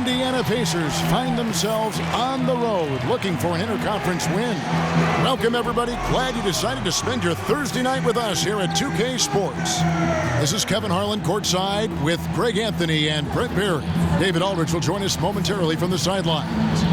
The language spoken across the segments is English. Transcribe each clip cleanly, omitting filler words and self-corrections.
Indiana Pacers find themselves on the road looking for an interconference win. Welcome, everybody. Glad you decided to spend your Thursday night with us here at 2K Sports. This is Kevin Harlan courtside with Greg Anthony and Brett Barry. David Aldridge will join us momentarily from the sidelines.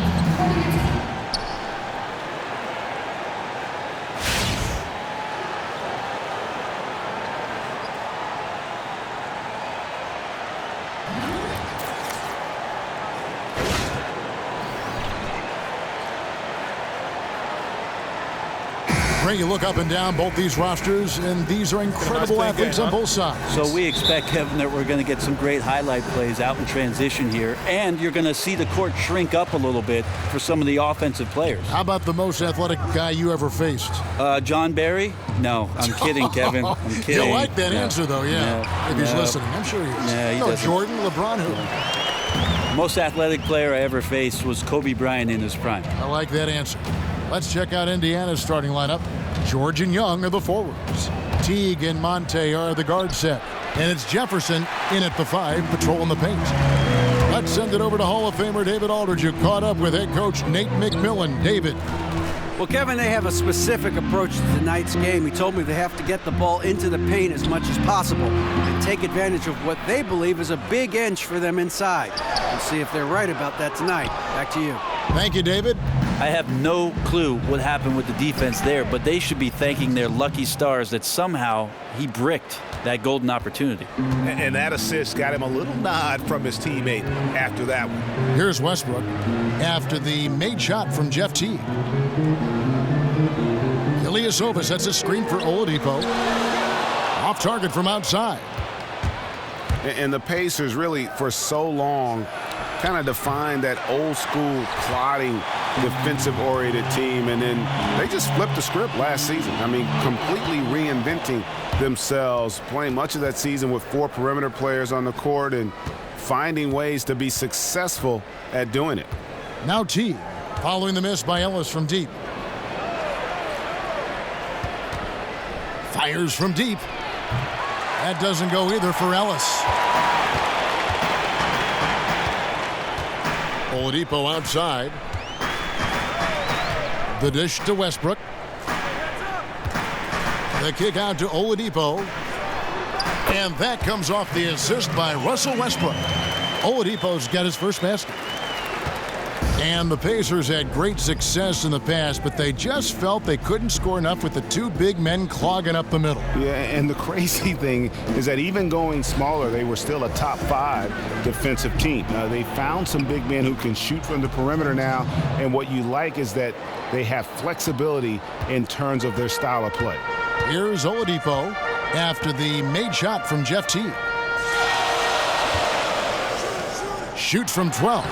You look up and down both these rosters, and these are incredible athletes on both sides. So we expect, Kevin, that we're going to get some great highlight plays out in transition here, and you're going to see the court shrink up a little bit for some of the offensive players. How about the most athletic guy you ever faced? John Barry? No, I'm kidding, Kevin. I'm kidding. You like that answer, though, yeah. If he's listening, I'm sure he is. No, Jordan, LeBron, who? Most athletic player I ever faced was Kobe Bryant in his prime. I like that answer. Let's check out Indiana's starting lineup. George and Young are the forwards. Teague and Monte are the guard set. And it's Jefferson in at the 5, patrolling the paint. Let's send it over to Hall of Famer David Aldridge, who caught up with head coach Nate McMillan. David. Well, Kevin, they have a specific approach to tonight's game. He told me they have to get the ball into the paint as much as possible and take advantage of what they believe is a big inch for them inside. We'll see if they're right about that tonight. Back to you. Thank you, David. I have no clue what happened with the defense there, but they should be thanking their lucky stars that somehow he bricked that golden opportunity. And that assist got him a little nod from his teammate after that one. Here's Westbrook after the made shot from Jeff Teague. Ilyasova sets a screen for Oladipo. Off target from outside. And the Pacers really, for so long, kind of defined that old school plotting defensive-oriented team, and then they just flipped the script last season. I mean, completely reinventing themselves, playing much of that season with 4 perimeter players on the court and finding ways to be successful at doing it. Now Teague, following the miss by Ellis from deep. Fires from deep. That doesn't go either for Ellis. Oladipo outside. The dish to Westbrook. The kick out to Oladipo. And that comes off the assist by Russell Westbrook. Oladipo's got his first basket. And the Pacers had great success in the past, but they just felt they couldn't score enough with the 2 big men clogging up the middle. Yeah, and the crazy thing is that even going smaller, they were still a top 5 defensive team. They found some big men who can shoot from the perimeter now, and what you like is that they have flexibility in terms of their style of play. Here's Oladipo after the made shot from Jeff Teague. Shoots from 12.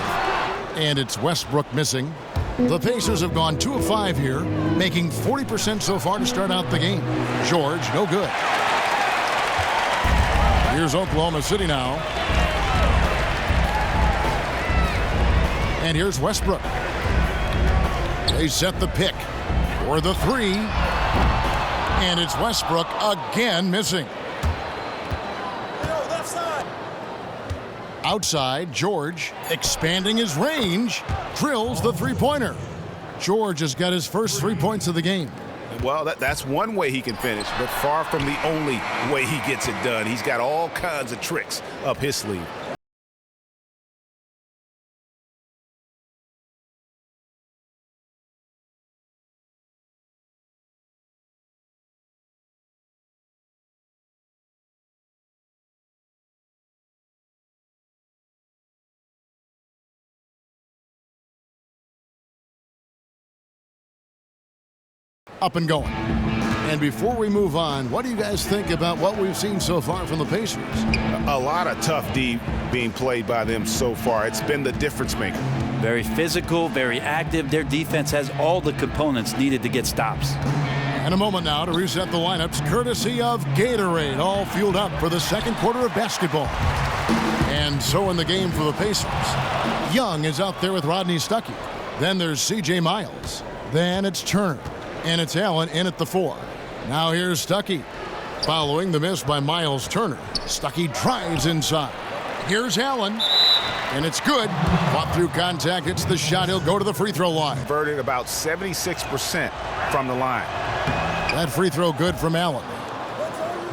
And it's Westbrook missing. The Pacers have gone 2 of 5 here, making 40% so far to start out the game. George, no good. Here's Oklahoma City now. And here's Westbrook. They set the pick for the 3. And it's Westbrook again missing. Outside, George, expanding his range, drills the three-pointer. George has got his first 3 points of the game. Well, that's one way he can finish, but far from the only way he gets it done. He's got all kinds of tricks up his sleeve. Up and going. And before we move on, what do you guys think about what we've seen so far from the Pacers? A lot of tough D being played by them so far. It's been the difference maker. Very physical, very active. Their defense has all the components needed to get stops. And a moment now to reset the lineups, courtesy of Gatorade, all fueled up for the second quarter of basketball. And so in the game for the Pacers, Young is out there with Rodney Stuckey. Then there's C.J. Miles. Then it's Turner. And it's Allen in at the 4. Now here's Stuckey. Following the miss by Miles Turner, Stuckey drives inside. Here's Allen. And it's good. Fought through contact. Hits the shot. He'll go to the free throw line. Converted about 76% from the line. That free throw good from Allen.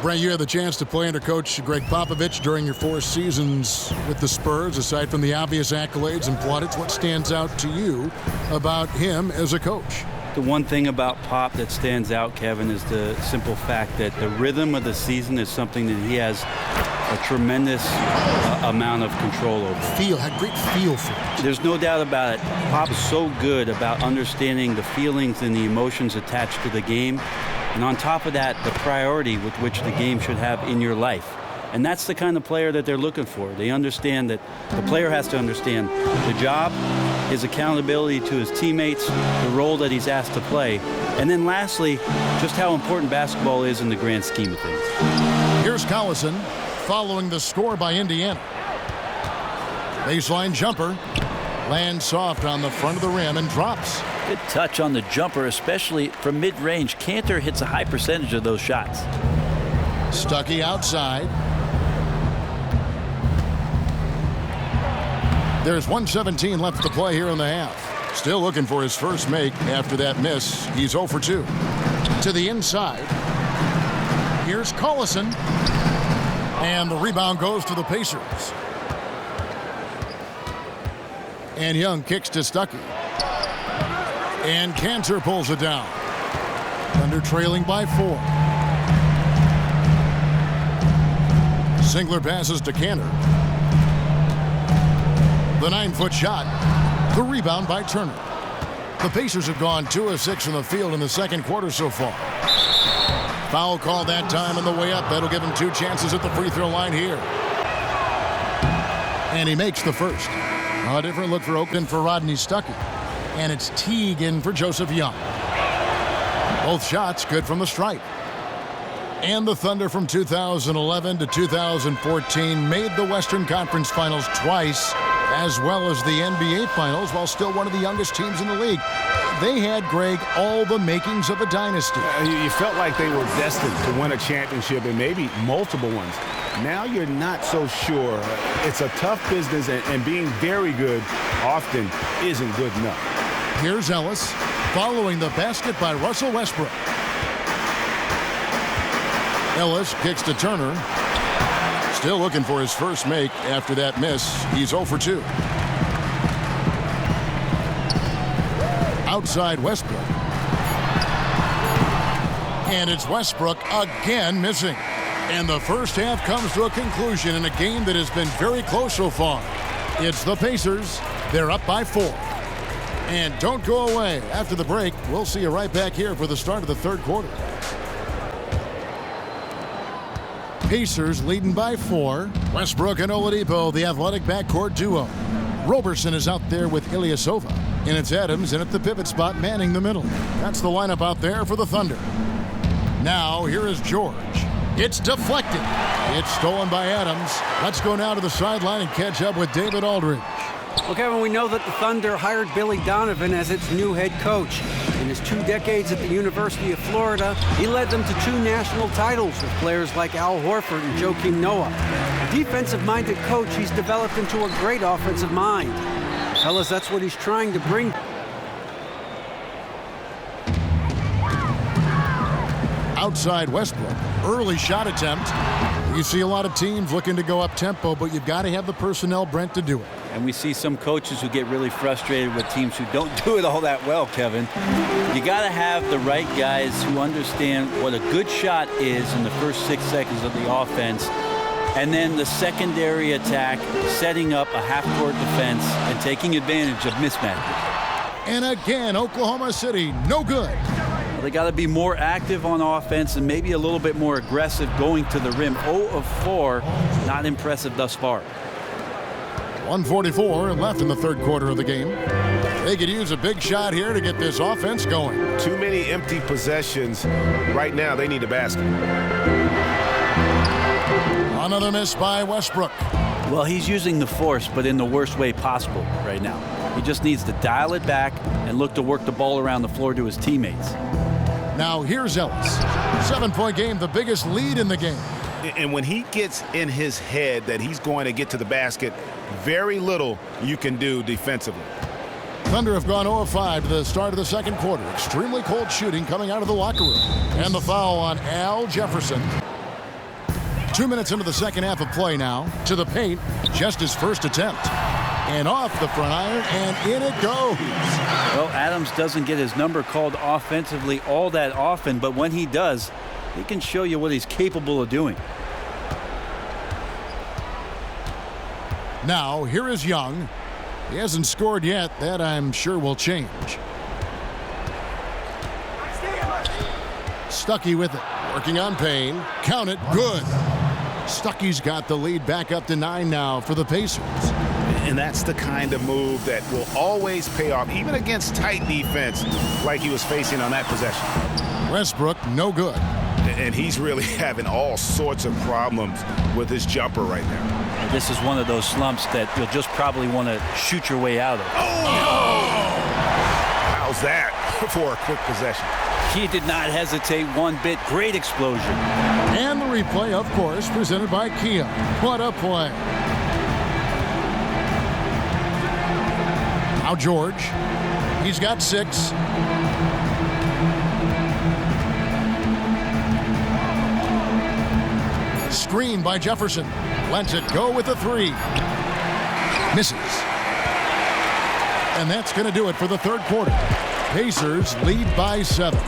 Brent, you had the chance to play under Coach Greg Popovich during your 4 seasons with the Spurs. Aside from the obvious accolades and plaudits, what stands out to you about him as a coach? The one thing about Pop that stands out, Kevin, is the simple fact that the rhythm of the season is something that he has a tremendous amount of control over. Had great feel for it. There's no doubt about it. Pop is so good about understanding the feelings and the emotions attached to the game. And on top of that, the priority with which the game should have in your life. And that's the kind of player that they're looking for. They understand that the player has to understand the job, his accountability to his teammates, the role that he's asked to play, and then lastly, just how important basketball is in the grand scheme of things. Here's Collison following the score by Indiana. Baseline jumper. Lands soft on the front of the rim and drops. Good touch on the jumper, especially from mid-range. Cantor hits a high percentage of those shots. Stuckey outside. There's 1:17 left to play here in the half. Still looking for his first make after that miss. He's 0 for 2. To the inside. Here's Collison. And the rebound goes to the Pacers. And Young kicks to Stuckey. And Cantor pulls it down. Thunder trailing by 4. Singler passes to Cantor. The 9-foot shot. The rebound by Turner. The Pacers have gone 2 of 6 from the field in the second quarter so far. Foul called that time on the way up. That'll give him 2 chances at the free throw line here. And he makes the first. A different look for Oakland for Rodney Stuckey. And it's Teague in for Joseph Young. Both shots good from the stripe. And the Thunder from 2011 to 2014 made the Western Conference Finals twice, as well as the NBA Finals, while still one of the youngest teams in the league. They had, Greg, all the makings of a dynasty. You felt like they were destined to win a championship and maybe multiple ones. Now you're not so sure. It's a tough business, and being very good often isn't good enough. Here's Ellis following the basket by Russell Westbrook. Ellis kicks to Turner. Still looking for his first make after that miss. He's 0 for 2. Outside Westbrook. And it's Westbrook again missing. And the first half comes to a conclusion in a game that has been very close so far. It's the Pacers. They're up by 4. And don't go away. After the break, we'll see you right back here for the start of the third quarter. Pacers leading by 4. Westbrook and Oladipo, the athletic backcourt duo. Roberson is out there with Ilyasova. And it's Adams in at the pivot spot, manning the middle. That's the lineup out there for the Thunder. Now, here is George. It's deflected. It's stolen by Adams. Let's go now to the sideline and catch up with David Aldridge. Well, Kevin, we know that the Thunder hired Billy Donovan as its new head coach. In his 2 decades at the University of Florida, he led them to 2 national titles with players like Al Horford and Joakim Noah. A defensive-minded coach, he's developed into a great offensive mind. Fellas, that's what he's trying to bring. Outside Westbrook. Early shot attempt. You see a lot of teams looking to go up tempo, but you've got to have the personnel, Brent, to do it. And we see some coaches who get really frustrated with teams who don't do it all that well, Kevin. You got to have the right guys who understand what a good shot is in the first 6 seconds of the offense, and then the secondary attack, setting up a half-court defense and taking advantage of mismatches. And again, Oklahoma City, no good. They got to be more active on offense and maybe a little bit more aggressive going to the rim. 0 of 4, not impressive thus far. 1:44 left in the third quarter of the game. They could use a big shot here to get this offense going. Too many empty possessions. Right now, they need a basket. Another miss by Westbrook. Well, he's using the force, but in the worst way possible right now. He just needs to dial it back and look to work the ball around the floor to his teammates. Now here's Ellis. 7-point game, the biggest lead in the game. And when he gets in his head that he's going to get to the basket, very little you can do defensively. Thunder have gone 0 of 5 to the start of the second quarter. Extremely cold shooting coming out of the locker room. And the foul on Al Jefferson. 2 minutes into the second half of play now. To the paint, just his first attempt. And off the front iron, and in it goes. Well, Adams doesn't get his number called offensively all that often, but when he does, he can show you what he's capable of doing. Now, here is Young. He hasn't scored yet. That, I'm sure, will change. Stuckey with it. Working on Payne. Count it. Good. Stuckey's got the lead back up to 9 now for the Pacers. And that's the kind of move that will always pay off, even against tight defense like he was facing on that possession. Westbrook, no good. And he's really having all sorts of problems with his jumper right now. This is one of those slumps that you'll just probably want to shoot your way out of. How's that for a quick possession? He did not hesitate one bit. Great explosion. And the replay, of course, presented by Kia. What a play. Now George. He's got 6. Screen by Jefferson. Lets it go with a 3. Misses. And that's going to do it for the third quarter. Pacers lead by 7.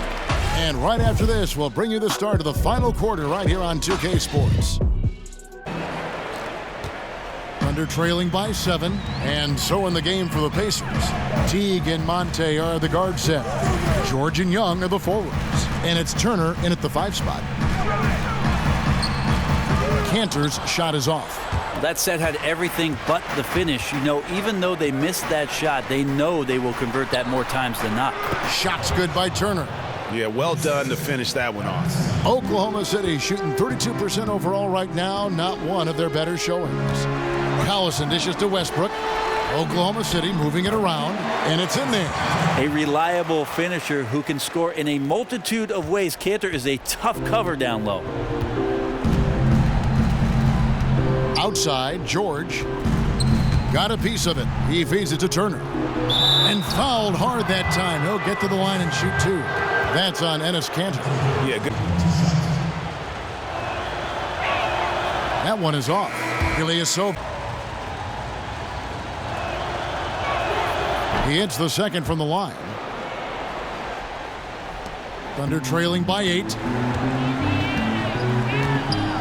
And right after this, we'll bring you the start of the final quarter right here on 2K Sports. Thunder trailing by 7, and so in the game for the Pacers. Teague and Monte are the guard set. George and Young are the forwards. And it's Turner in at the 5 spot. Cantor's shot is off. That set had everything but the finish. You know, even though they missed that shot, they know they will convert that more times than not. Shot's good by Turner. Yeah, well done to finish that one off. Oklahoma City shooting 32% overall right now. Not one of their better showings. Collison dishes to Westbrook. Oklahoma City moving it around, and it's in there. A reliable finisher who can score in a multitude of ways. Cantor is a tough cover down low. Outside, George got a piece of it. He feeds it to Turner. And fouled hard that time. He'll get to the line and shoot 2. That's on Enes Kanter. Yeah, good. That one is off. Ilyasova. He hits the second from the line. Thunder trailing by 8.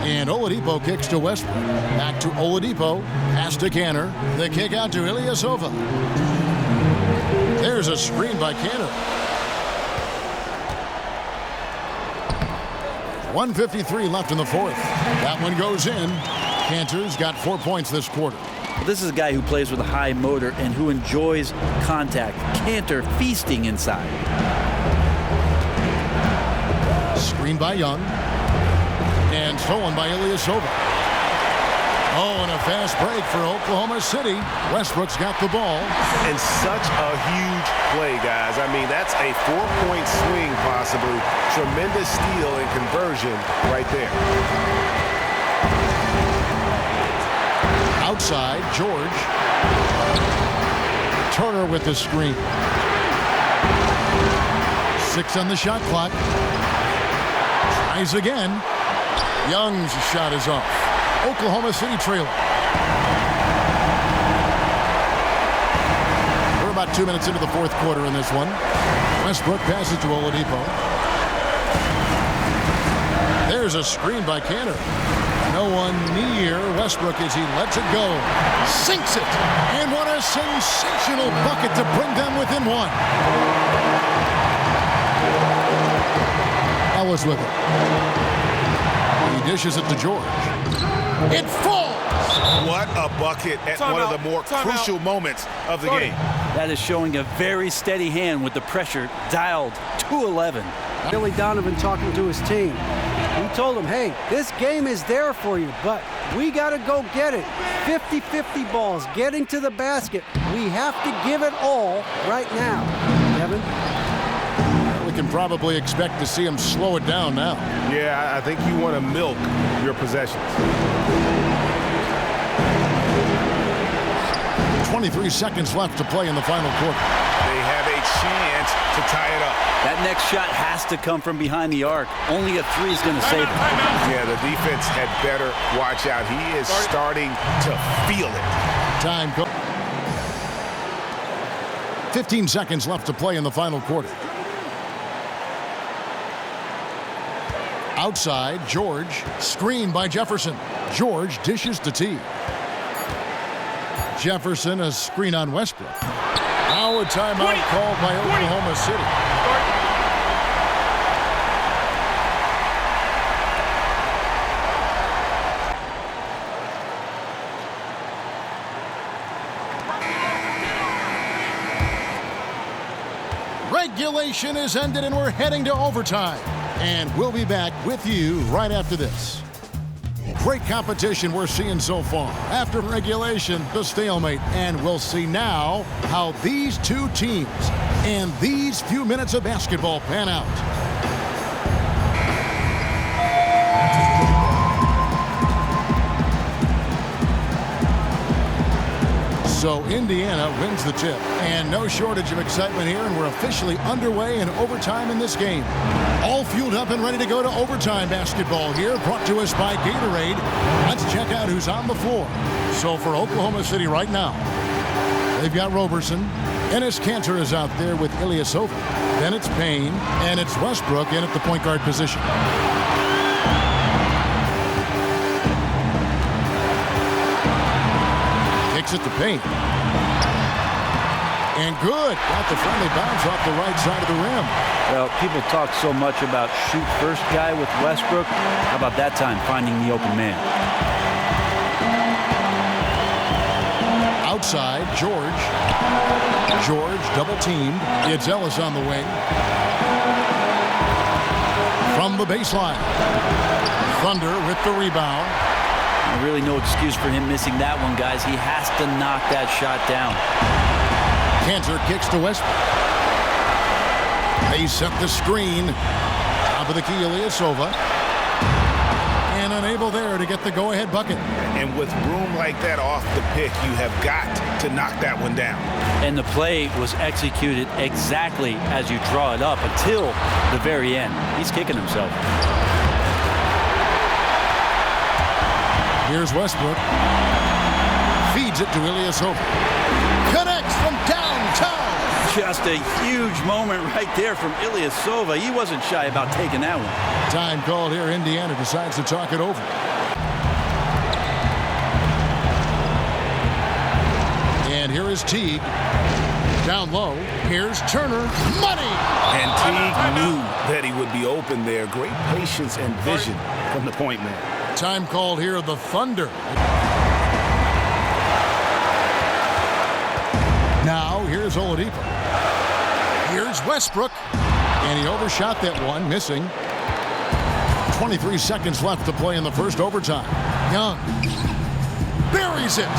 And Oladipo kicks to Westbrook. Back to Oladipo. Pass to Kanter. The kick out to Ilyasova. There's a screen by Kanter. 1:53 left in the fourth. That one goes in. Kanter's got 4 points this quarter. This is a guy who plays with a high motor and who enjoys contact. Kanter feasting inside. Screen by Young. And stolen by Ilyasova. Oh, and a fast break for Oklahoma City. Westbrook's got the ball. And such a huge play, guys. I mean, that's a 4-point swing, possibly. Tremendous steal and conversion right there. Outside, George. Turner with the screen. 6 on the shot clock. Tries again. Young's shot is off. Oklahoma City trailing. We're about 2 minutes into the fourth quarter in this one. Westbrook passes to Oladipo. There's a screen by Kanter. No one near Westbrook as he lets it go. Sinks it. And what a sensational bucket to bring them within 1. Ellis with it. He dishes it to George. It falls! What a bucket at one of the more crucial moments of the game. That is showing a very steady hand with the pressure dialed to 11. Billy Donovan talking to his team. He told them, hey, this game is there for you, but we got to go get it. 50-50 balls, getting to the basket. We have to give it all right now. Kevin? can probably expect to see him slow it down now. Yeah, I think you want to milk your possessions. 23 seconds left to play in the final quarter. They have a chance to tie it up. That next shot has to come from behind the arc. Only a three is going to save it. Yeah, the defense had better watch out. He is starting to feel it. Time go. 15 seconds left to play in the final quarter. Outside, George. Screen by Jefferson. George dishes to T. Jefferson, a screen on Westbrook. Now a timeout called by Oklahoma City. Regulation is ended and we're heading to overtime. And we'll be back with you right after this. Great competition we're seeing so far. After regulation, the stalemate. And we'll see now how these two teams and these few minutes of basketball pan out. So Indiana wins the tip, and no shortage of excitement here, and we're officially underway in overtime in this game. All fueled up and ready to go to overtime basketball here, brought to us by Gatorade. Let's check out who's on the floor. So for Oklahoma City right now, they've got Roberson. Enes Kanter is out there with Ilyasova. Then it's Payne, and it's Westbrook in at the point guard position. Kicks it to Payne. And good. Got the friendly bounce off the right side of the rim. Well, people talk so much about shoot first guy with Westbrook. How about that time finding the open man? Outside, George. George double teamed. It's Ellis on the wing. From the baseline. Thunder with the rebound. Really no excuse for him missing that one, guys. He has to knock that shot down. Kanter kicks to Westbrook. They set the screen. Top of the key, Ilyasova. And unable there to get the go-ahead bucket. And with room like that off the pick, you have got to knock that one down. And the play was executed exactly as you draw it up until the very end. He's kicking himself. Here's Westbrook. Feeds it to Ilyasova. Connects from downtown. Just a huge moment right there from Ilyasova. He wasn't shy about taking that one. Time called here. Indiana decides to talk it over. And here is Teague. Down low. Here's Turner. Money! And Teague knew that he would be open there. Great patience and vision from the point man. Time called here, the Thunder. Now, here's Oladipo. Here's Westbrook. And he overshot that one, missing. 23 seconds left to play in the first overtime. Young buries it.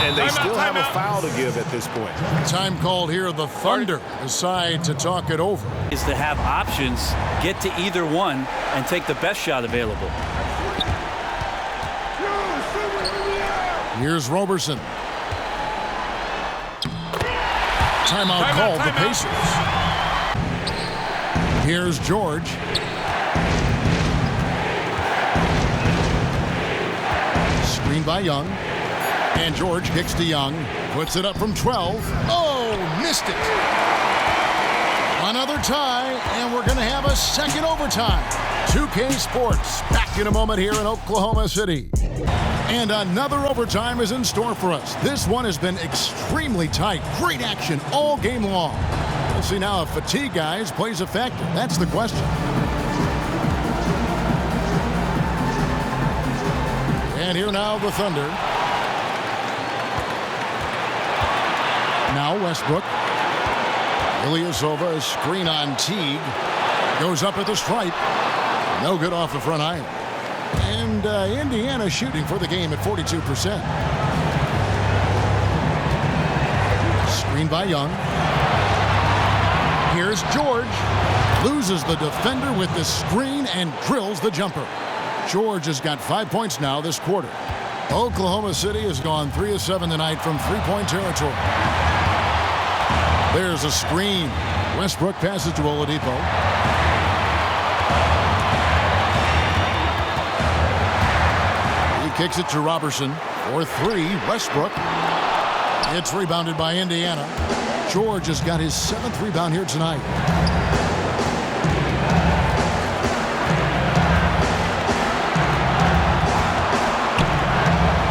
And they still have a foul to give at this point. Time called here, the Thunder decide to talk it over. Is to have options, get to either one, and take the best shot available. Here's Roberson. Timeout called the Pacers. Here's George. Screen by Young. And George kicks to Young. Puts it up from 12. Oh, missed it. Another tie, and we're going to have a second overtime. 2K Sports back in a moment here in Oklahoma City. And another overtime is in store for us. This one has been extremely tight. Great action all game long. We'll see now if fatigue, guys, plays a factor. That's the question. And here now the Thunder. Now Westbrook. Ilyasova, a screen on Teague. Goes up at the stripe. No good off the front iron. And Indiana shooting for the game at 42%. Screen by Young. Here's George. Loses the defender with the screen and drills the jumper. George has got 5 points now this quarter. Oklahoma City has gone 3 of 7 tonight from three-point territory. There's a screen. Westbrook passes to Oladipo. He kicks it to Robertson for 3. Westbrook. It's rebounded by Indiana. George has got his 7th rebound here tonight.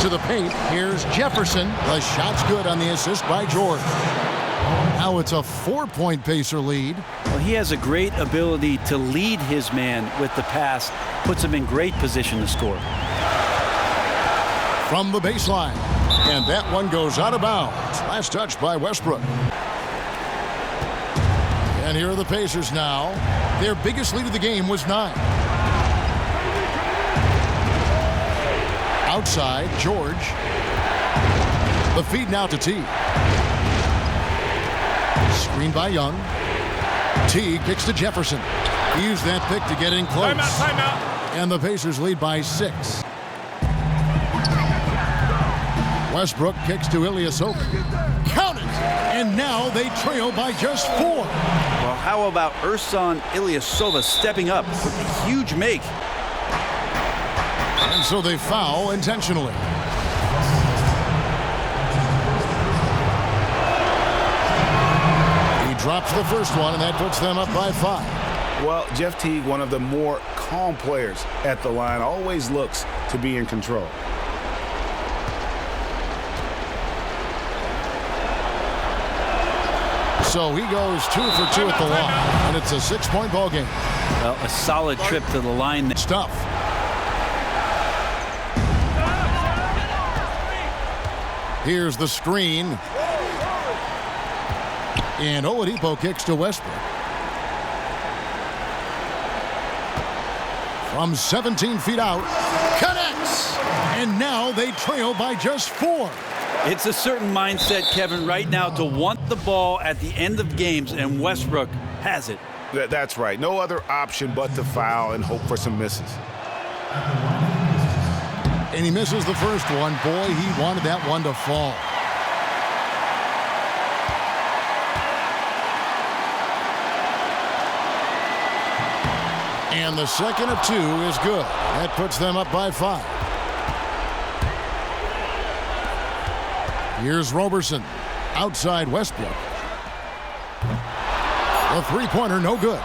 To the paint. Here's Jefferson. The shot's good on the assist by George. Now it's a 4-point Pacer lead. Well, he has a great ability to lead his man with the pass. Puts him in great position to score. From the baseline. And that one goes out of bounds. Last touch by Westbrook. And here are the Pacers now. Their biggest lead of the game was 9. Outside, George. The feed now to T. Screen by Young. T kicks to Jefferson. He used that pick to get in close. Timeout. And the Pacers lead by 6. Westbrook kicks to Ilyasova. Count it! And now they trail by just 4. Well, how about Ersan Ilyasova stepping up with a huge make? And so they foul intentionally. He drops the first one, and that puts them up by 5. Well, Jeff Teague, one of the more calm players at the line, always looks to be in control. So he goes 2 for 2 at the line, and it's a 6-point ball game. Well, a solid trip to the line. Stuff. Here's the screen. And Oladipo kicks to Westbrook. From 17 feet out, connects! And now they trail by just 4. It's a certain mindset, Kevin, right now to want the ball at the end of games, and Westbrook has it. That's right. No other option but to foul and hope for some misses. And he misses the first one. Boy, he wanted that one to fall. And the second of 2 is good. That puts them up by 5. Here's Robertson. Outside Westbrook. The three-pointer, no good.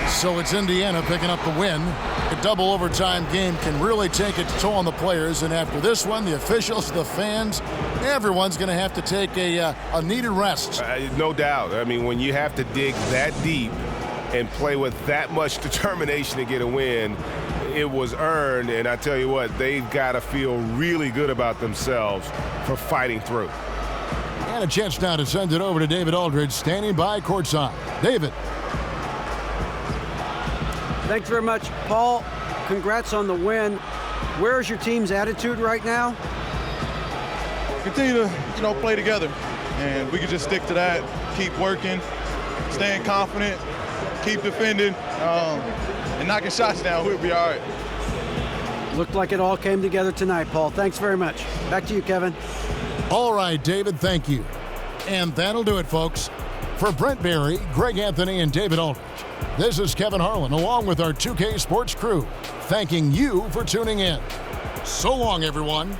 So it's Indiana picking up the win. A double overtime game can really take its toll on the players. And after this one, the officials, the fans, everyone's going to have to take a needed rest. No doubt. I mean, when you have to dig that deep and play with that much determination to get a win, it was earned, and I tell you what, they've got to feel really good about themselves for fighting through. And a chance now to send it over to David Aldridge, standing by courtside. David. Thanks very much, Paul. Congrats on the win. Where's your team's attitude right now? Continue to, play together, and we can just stick to that, keep working, staying confident, keep defending, and knocking shots down. We'll be all right. Looked like it all came together tonight, Paul. Thanks very much. Back to you, Kevin. All right, David, thank you. And that'll do it, folks. For Brent Barry, Greg Anthony, and David Aldridge, this is Kevin Harlan, along with our 2K Sports crew, thanking you for tuning in. So long, everyone.